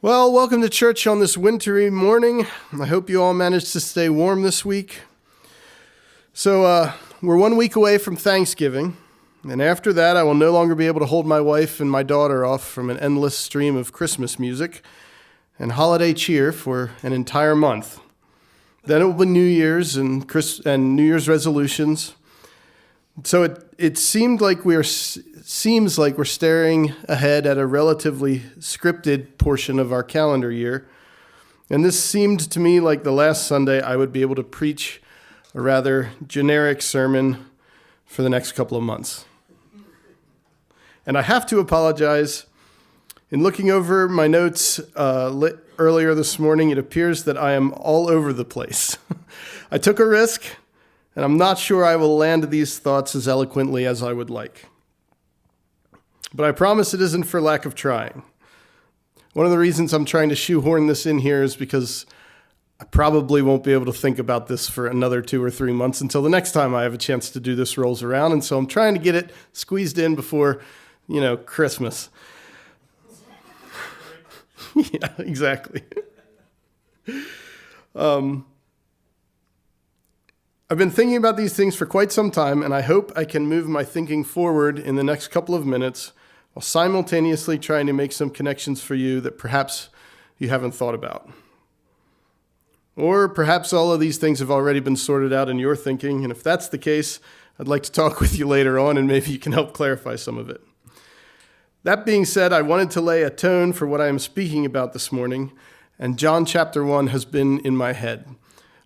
Well, welcome to church on this wintry morning. I hope you all managed to stay warm this week. So we're 1 week away from Thanksgiving, and after that I will no longer be able to hold my wife and my daughter off from an endless stream of Christmas music and holiday cheer for an entire month. Then it will be New Year's and New Year's resolutions. So it seems like we're staring ahead at a relatively scripted portion of our calendar year. And this seemed to me like the last Sunday I would be able to preach a rather generic sermon for the next couple of months. And I have to apologize. In looking over my notes earlier this morning, it appears that I am all over the place. I took a risk, and I'm not sure I will land these thoughts as eloquently as I would like. But I promise it isn't for lack of trying. One of the reasons I'm trying to shoehorn this in here is because I probably won't be able to think about this for another 2 or 3 months until the next time I have a chance to do this rolls around. And so I'm trying to get it squeezed in before, Christmas. Yeah, exactly. I've been thinking about these things for quite some time, and I hope I can move my thinking forward in the next couple of minutes while simultaneously trying to make some connections for you that perhaps you haven't thought about. Or perhaps all of these things have already been sorted out in your thinking, and if that's the case, I'd like to talk with you later on, and maybe you can help clarify some of it. That being said, I wanted to lay a tone for what I am speaking about this morning, and John chapter 1 has been in my head.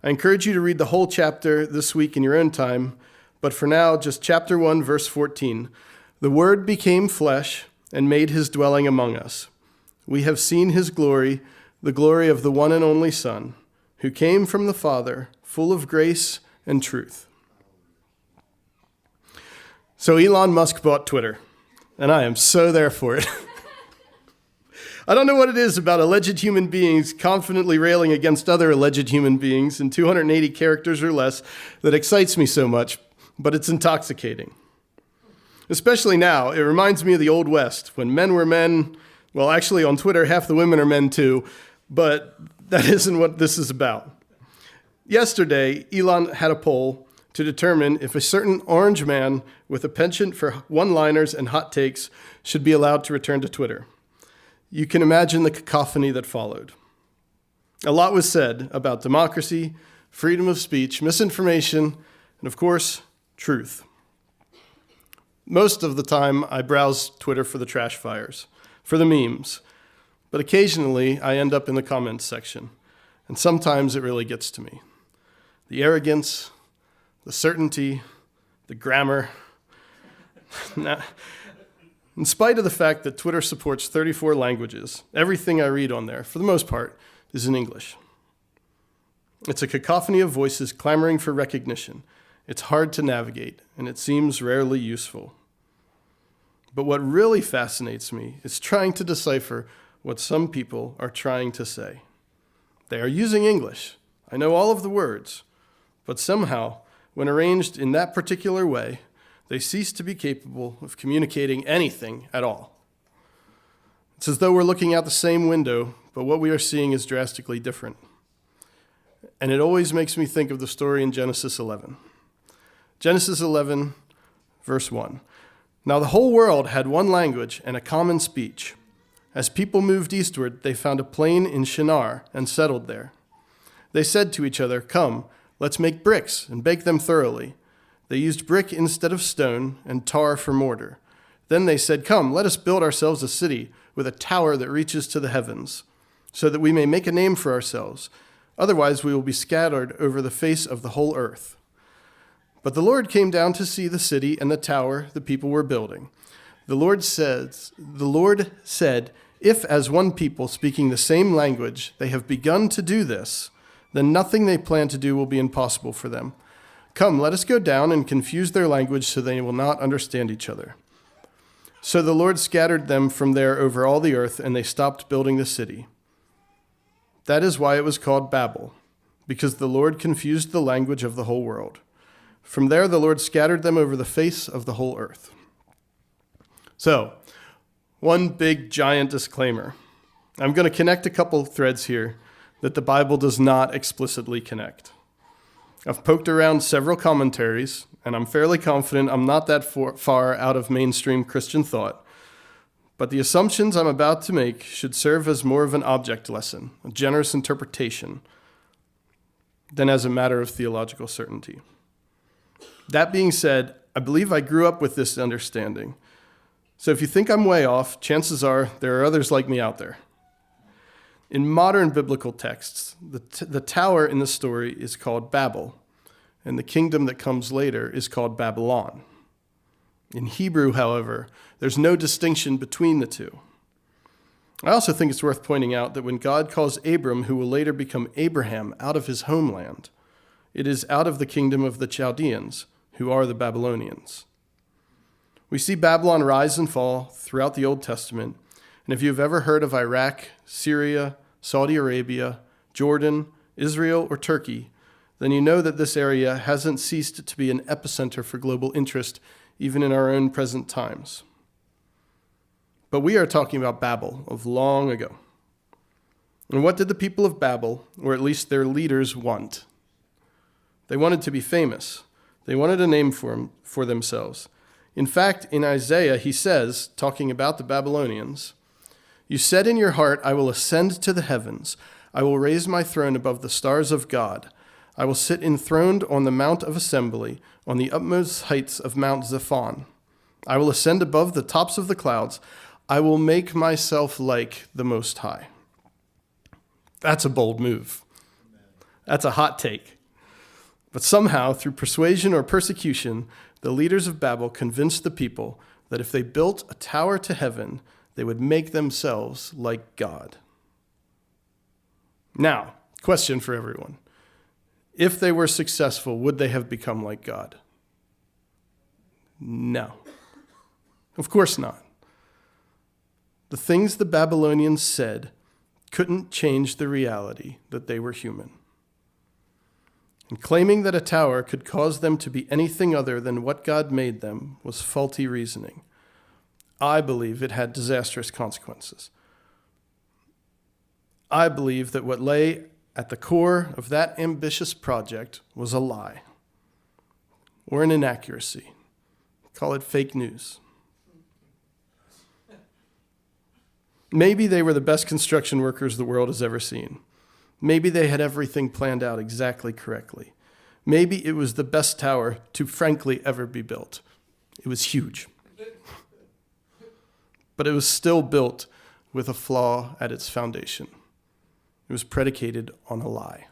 I encourage you to read the whole chapter this week in your own time, but for now, just chapter 1, verse 14. The Word became flesh and made his dwelling among us. We have seen his glory, the glory of the one and only Son, who came from the Father, full of grace and truth. So Elon Musk bought Twitter, and I am so there for it. I don't know what it is about alleged human beings confidently railing against other alleged human beings in 280 characters or less that excites me so much, but it's intoxicating. Especially now, it reminds me of the Old West, when men were men. Well, actually, on Twitter, half the women are men too, but that isn't what this is about. Yesterday, Elon had a poll to determine if a certain orange man with a penchant for one-liners and hot takes should be allowed to return to Twitter. You can imagine the cacophony that followed. A lot was said about democracy, freedom of speech, misinformation, and of course, truth. Most of the time, I browse Twitter for the trash fires, for the memes, but occasionally I end up in the comments section, and sometimes it really gets to me. The arrogance, the certainty, the grammar. Now, in spite of the fact that Twitter supports 34 languages, everything I read on there, for the most part, is in English. It's a cacophony of voices clamoring for recognition. It's hard to navigate, and it seems rarely useful. But what really fascinates me is trying to decipher what some people are trying to say. They are using English. I know all of the words, but somehow, when arranged in that particular way, they cease to be capable of communicating anything at all. It's as though we're looking out the same window, but what we are seeing is drastically different. And it always makes me think of the story in Genesis 11. Genesis 11, verse 1. Now the whole world had one language and a common speech. As people moved eastward, they found a plain in Shinar and settled there. They said to each other, "Come, let's make bricks and bake them thoroughly." They used brick instead of stone and tar for mortar. Then they said, "Come, let us build ourselves a city with a tower that reaches to the heavens, so that we may make a name for ourselves. Otherwise we will be scattered over the face of the whole earth." But the Lord came down to see the city and the tower the people were building. The Lord said, "If as one people speaking the same language they have begun to do this, then nothing they plan to do will be impossible for them. Come, let us go down and confuse their language so they will not understand each other." So the Lord scattered them from there over all the earth, and they stopped building the city. That is why it was called Babel, because the Lord confused the language of the whole world. From there, the Lord scattered them over the face of the whole earth. So, one big giant disclaimer. I'm going to connect a couple threads here that the Bible does not explicitly connect. I've poked around several commentaries, and I'm fairly confident I'm not that far out of mainstream Christian thought. But the assumptions I'm about to make should serve as more of an object lesson, a generous interpretation, than as a matter of theological certainty. That being said, I believe I grew up with this understanding. So if you think I'm way off, chances are there are others like me out there. In modern biblical texts, the tower in the story is called Babel, and the kingdom that comes later is called Babylon. In Hebrew, however, there's no distinction between the two. I also think it's worth pointing out that when God calls Abram, who will later become Abraham, out of his homeland, it is out of the kingdom of the Chaldeans, who are the Babylonians. We see Babylon rise and fall throughout the Old Testament, and if you've ever heard of Iraq, Syria, Saudi Arabia, Jordan, Israel, or Turkey, then you know that this area hasn't ceased to be an epicenter for global interest, even in our own present times. But we are talking about Babel of long ago. And what did the people of Babel, or at least their leaders, want? They wanted to be famous. They wanted a name for themselves. In fact, in Isaiah, he says, talking about the Babylonians, "You said in your heart, I will ascend to the heavens. I will raise my throne above the stars of God. I will sit enthroned on the mount of assembly, on the utmost heights of Mount Zephon. I will ascend above the tops of the clouds. I will make myself like the Most High." That's a bold move. That's a hot take. But somehow, through persuasion or persecution, the leaders of Babel convinced the people that if they built a tower to heaven, they would make themselves like God. Now, question for everyone. If they were successful, would they have become like God? No. Of course not. The things the Babylonians said couldn't change the reality that they were human. And claiming that a tower could cause them to be anything other than what God made them was faulty reasoning. I believe it had disastrous consequences. I believe that what lay at the core of that ambitious project was a lie or an inaccuracy. Call it fake news. Maybe they were the best construction workers the world has ever seen. Maybe they had everything planned out exactly correctly. Maybe it was the best tower to frankly ever be built. It was huge. But it was still built with a flaw at its foundation. It was predicated on a lie.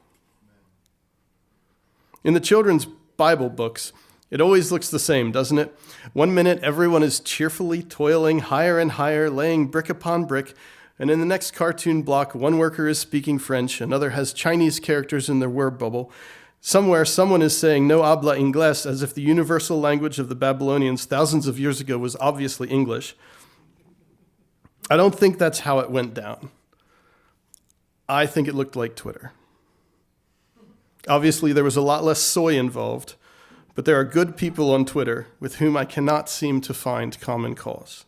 In the children's Bible books, it always looks the same, doesn't it? One minute, everyone is cheerfully toiling higher and higher, laying brick upon brick, and in the next cartoon block, one worker is speaking French, another has Chinese characters in their word bubble. Somewhere, someone is saying no habla inglés, as if the universal language of the Babylonians thousands of years ago was obviously English. I don't think that's how it went down. I think it looked like Twitter. Obviously, there was a lot less soy involved, but there are good people on Twitter with whom I cannot seem to find common cause.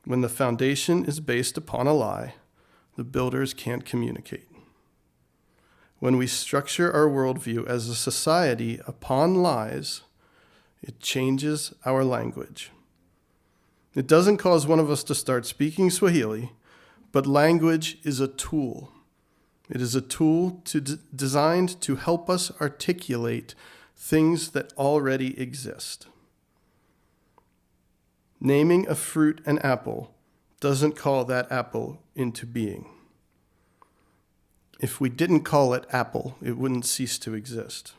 When the foundation is based upon a lie, the builders can't communicate. When we structure our worldview as a society upon lies, it changes our language. It doesn't cause one of us to start speaking Swahili, but language is a tool. It is a tool designed to help us articulate things that already exist. Naming a fruit an apple doesn't call that apple into being. If we didn't call it apple, it wouldn't cease to exist.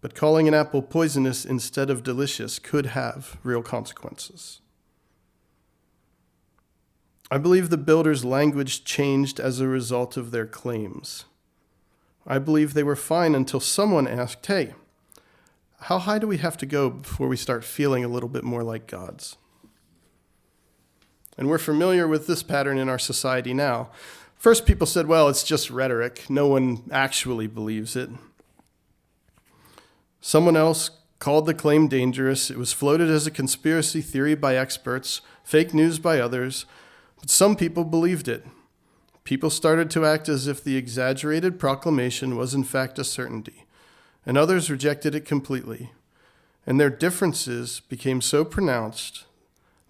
But calling an apple poisonous instead of delicious could have real consequences. I believe the builders' language changed as a result of their claims. I believe they were fine until someone asked, hey, how high do we have to go before we start feeling a little bit more like gods? And we're familiar with this pattern in our society now. First, people said, well, it's just rhetoric. No one actually believes it. Someone else called the claim dangerous. It was floated as a conspiracy theory by experts, fake news by others. But some people believed it. People started to act as if the exaggerated proclamation was in fact a certainty, and others rejected it completely. And their differences became so pronounced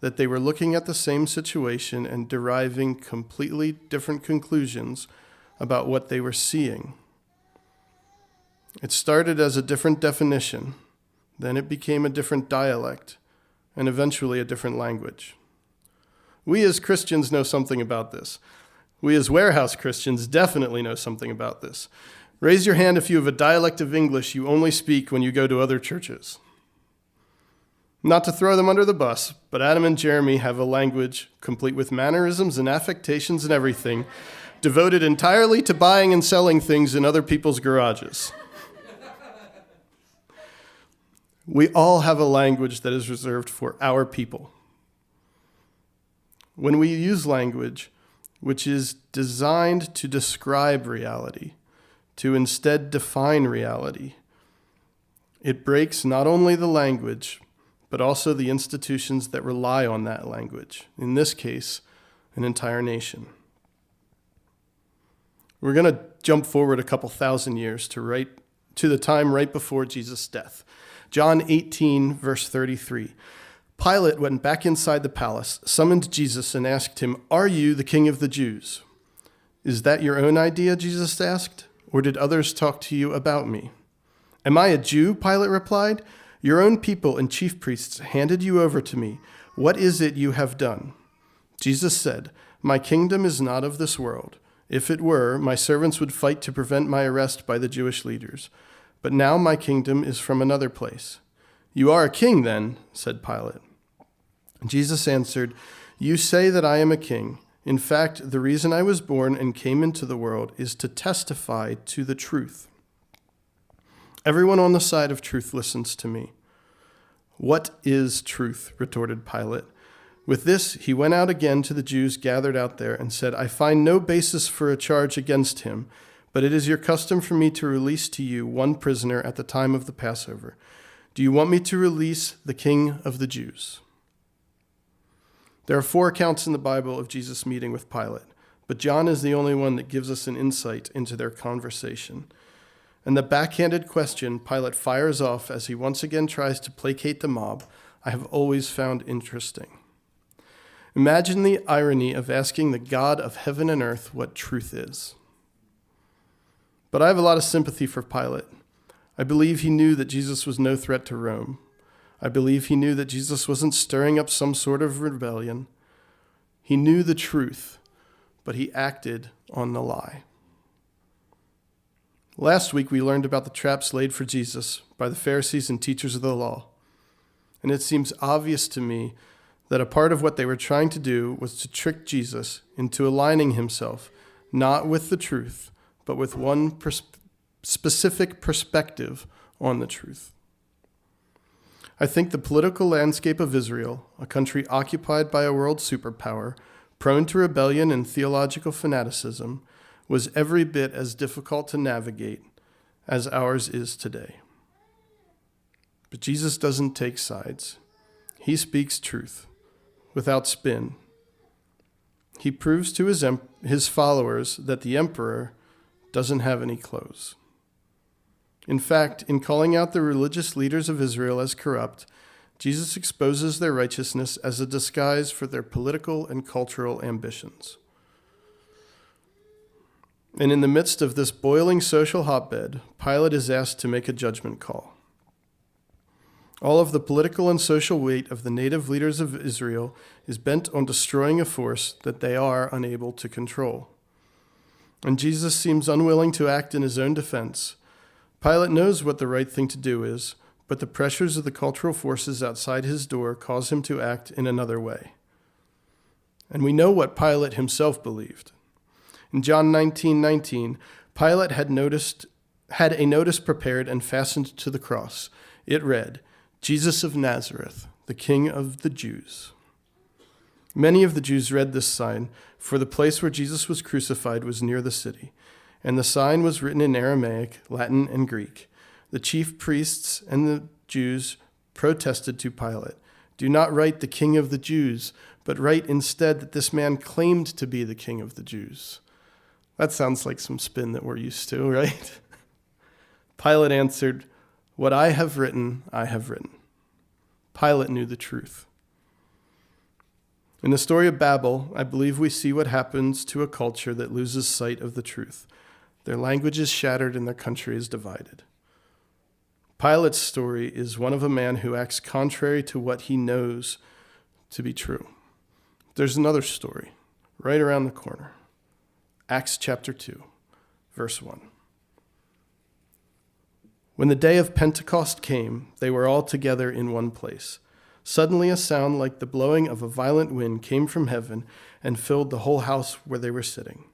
that they were looking at the same situation and deriving completely different conclusions about what they were seeing. It started as a different definition, then it became a different dialect, and eventually a different language. We as Christians know something about this. We as warehouse Christians definitely know something about this. Raise your hand if you have a dialect of English you only speak when you go to other churches. Not to throw them under the bus, but Adam and Jeremy have a language complete with mannerisms and affectations and everything, devoted entirely to buying and selling things in other people's garages. We all have a language that is reserved for our people. When we use language which is designed to describe reality, to instead define reality, it breaks not only the language, but also the institutions that rely on that language, in this case, an entire nation. We're going to jump forward a couple thousand years to the time right before Jesus' death. John 18, verse 33. Pilate went back inside the palace, summoned Jesus, and asked him, "Are you the king of the Jews?" "Is that your own idea?" Jesus asked, "or did others talk to you about me?" "Am I a Jew?" Pilate replied. "Your own people and chief priests handed you over to me. What is it you have done?" Jesus said, "My kingdom is not of this world. If it were, my servants would fight to prevent my arrest by the Jewish leaders. But now my kingdom is from another place." "You are a king then," said Pilate. Jesus answered, "You say that I am a king. In fact, the reason I was born and came into the world is to testify to the truth. Everyone on the side of truth listens to me." "What is truth?" retorted Pilate. With this, he went out again to the Jews gathered out there and said, "I find no basis for a charge against him, but it is your custom for me to release to you one prisoner at the time of the Passover. Do you want me to release the King of the Jews?" There are 4 accounts in the Bible of Jesus meeting with Pilate, but John is the only one that gives us an insight into their conversation. And the backhanded question Pilate fires off as he once again tries to placate the mob, I have always found interesting. Imagine the irony of asking the God of heaven and earth what truth is. But I have a lot of sympathy for Pilate. I believe he knew that Jesus was no threat to Rome. I believe he knew that Jesus wasn't stirring up some sort of rebellion. He knew the truth, but he acted on the lie. Last week, we learned about the traps laid for Jesus by the Pharisees and teachers of the law. And it seems obvious to me that a part of what they were trying to do was to trick Jesus into aligning himself, not with the truth, but with one specific perspective on the truth. I think the political landscape of Israel, a country occupied by a world superpower, prone to rebellion and theological fanaticism, was every bit as difficult to navigate as ours is today. But Jesus doesn't take sides. He speaks truth without spin. He proves to his followers that the emperor doesn't have any clothes. In fact, in calling out the religious leaders of Israel as corrupt, Jesus exposes their righteousness as a disguise for their political and cultural ambitions. And in the midst of this boiling social hotbed, Pilate is asked to make a judgment call. All of the political and social weight of the native leaders of Israel is bent on destroying a force that they are unable to control. And Jesus seems unwilling to act in his own defense. Pilate knows what the right thing to do is, but the pressures of the cultural forces outside his door cause him to act in another way. And we know what Pilate himself believed. In John 19:19, Pilate had a notice prepared and fastened to the cross. It read, "Jesus of Nazareth, the King of the Jews." Many of the Jews read this sign, for the place where Jesus was crucified was near the city, and the sign was written in Aramaic, Latin, and Greek. The chief priests and the Jews protested to Pilate, "Do not write the King of the Jews, but write instead that this man claimed to be the king of the Jews. That sounds like some spin that we're used to, right? Pilate answered, "What I have written, I have written." Pilate knew the truth. In the story of Babel, I believe we see what happens to a culture that loses sight of the truth. Their language is shattered and their country is divided. Pilate's story is one of a man who acts contrary to what he knows to be true. There's another story right around the corner. Acts chapter 2, verse 1. When the day of Pentecost came, they were all together in one place. Suddenly a sound like the blowing of a violent wind came from heaven and filled the whole house where they were sitting.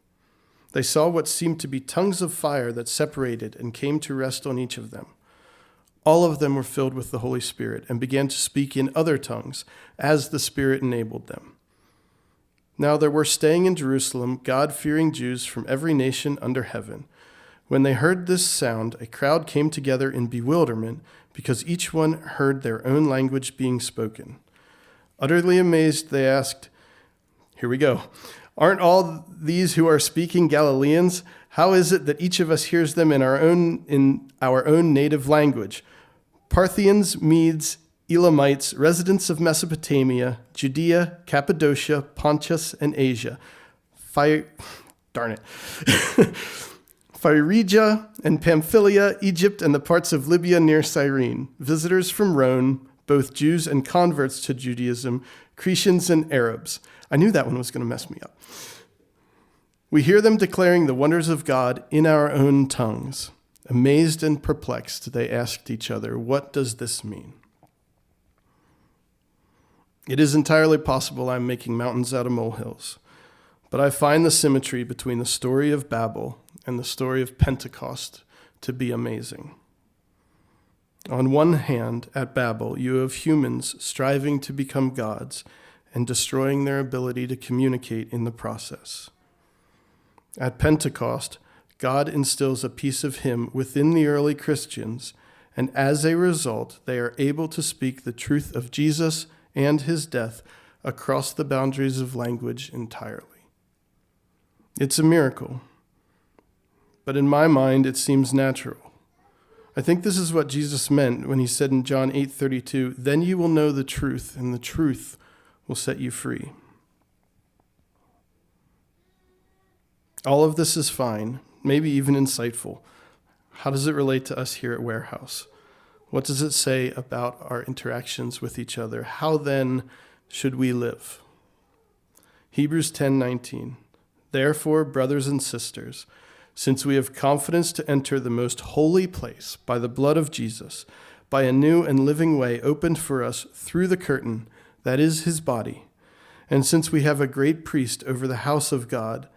They saw what seemed to be tongues of fire that separated and came to rest on each of them. All of them were filled with the Holy Spirit and began to speak in other tongues as the Spirit enabled them. Now there were staying in Jerusalem God-fearing Jews from every nation under heaven. When they heard this sound, a crowd came together in bewilderment because each one heard their own language being spoken. Utterly amazed, they asked, here we go, "Aren't all these who are speaking Galileans? How is it that each of us hears them in our own native language? Parthians, Medes, Elamites, residents of Mesopotamia, Judea, Cappadocia, Pontus, and Asia, Phrygia and Pamphylia, Egypt, and the parts of Libya near Cyrene, visitors from Rome, both Jews and converts to Judaism, Cretans and Arabs." I knew that one was going to mess me up. "We hear them declaring the wonders of God in our own tongues." Amazed and perplexed, they asked each other, "What does this mean?" It is entirely possible I'm making mountains out of molehills, but I find the symmetry between the story of Babel and the story of Pentecost to be amazing. On one hand, at Babel, you have humans striving to become gods and destroying their ability to communicate in the process. At Pentecost, God instills a piece of him within the early Christians, and as a result, they are able to speak the truth of Jesus and his death across the boundaries of language entirely. It's a miracle, but in my mind, it seems natural. I think this is what Jesus meant when he said in John 8:32, "Then you will know the truth, and the truth will set you free." All of this is fine, maybe even insightful. How does it relate to us here at Warehouse? What does it say about our interactions with each other? How then should we live? Hebrews 10:19. "Therefore, brothers and sisters, since we have confidence to enter the most holy place by the blood of Jesus, by a new and living way opened for us through the curtain, that is his body, and since we have a great priest over the house of God,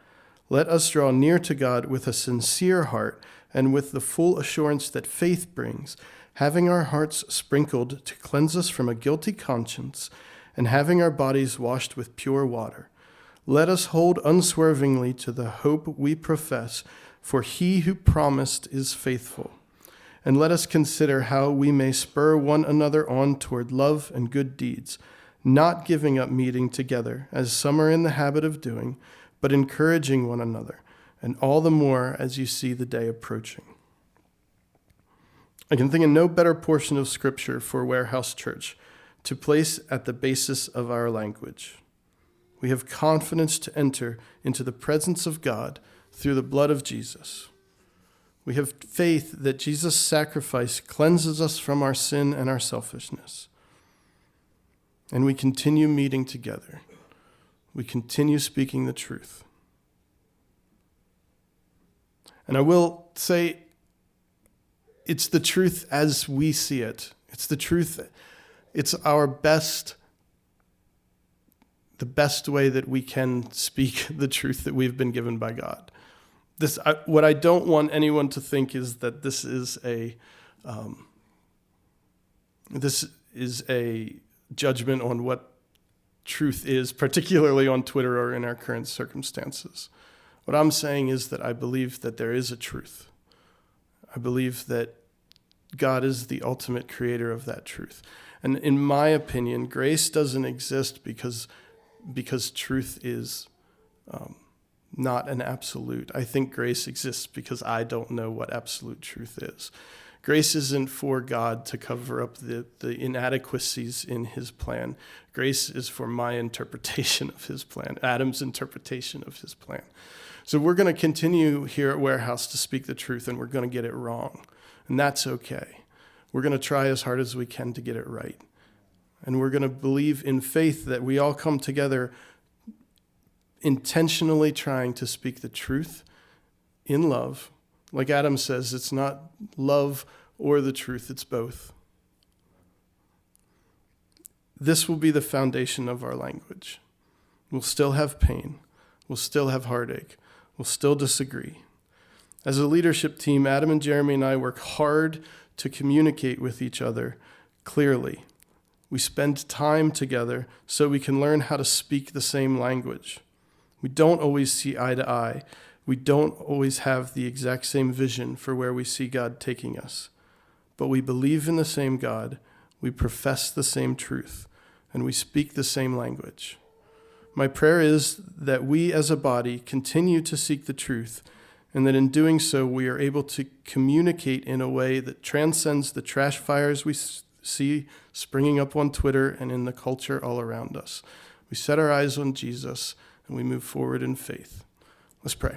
let us draw near to God with a sincere heart and with the full assurance that faith brings, having our hearts sprinkled to cleanse us from a guilty conscience, and having our bodies washed with pure water. Let us hold unswervingly to the hope we profess, for he who promised is faithful. And let us consider how we may spur one another on toward love and good deeds, not giving up meeting together, as some are in the habit of doing, but encouraging one another, and all the more as you see the day approaching." I can think of no better portion of Scripture for Warehouse Church to place at the basis of our language. We have confidence to enter into the presence of God through the blood of Jesus. We have faith that Jesus' sacrifice cleanses us from our sin and our selfishness. And we continue meeting together. We continue speaking the truth. And I will say, it's the truth as we see it. It's the truth. It's our best, the best way that we can speak the truth that we've been given by God. What I don't want anyone to think is that this is a judgment on what truth is, particularly on Twitter or in our current circumstances. What I'm saying is that I believe that there is a truth. I believe that God is the ultimate creator of that truth. And in my opinion, grace doesn't exist because because truth is not an absolute. I think grace exists because I don't know what absolute truth is. Grace isn't for God to cover up the inadequacies in his plan. Grace is for my interpretation of his plan, Adam's interpretation of his plan. So we're going to continue here at Warehouse to speak the truth, and we're going to get it wrong. And that's okay. We're going to try as hard as we can to get it right. And we're going to believe in faith that we all come together intentionally trying to speak the truth in love. Like Adam says, it's not love or the truth, it's both. This will be the foundation of our language. We'll still have pain. We'll still have heartache. We'll still disagree. As a leadership team, Adam and Jeremy and I work hard to communicate with each other clearly. We spend time together so we can learn how to speak the same language. We don't always see eye to eye. We don't always have the exact same vision for where we see God taking us. But we believe in the same God, we profess the same truth, and we speak the same language. My prayer is that we as a body continue to seek the truth, and that in doing so we are able to communicate in a way that transcends the trash fires we see springing up on Twitter and in the culture all around us. We set our eyes on Jesus, and we move forward in faith. Let's pray.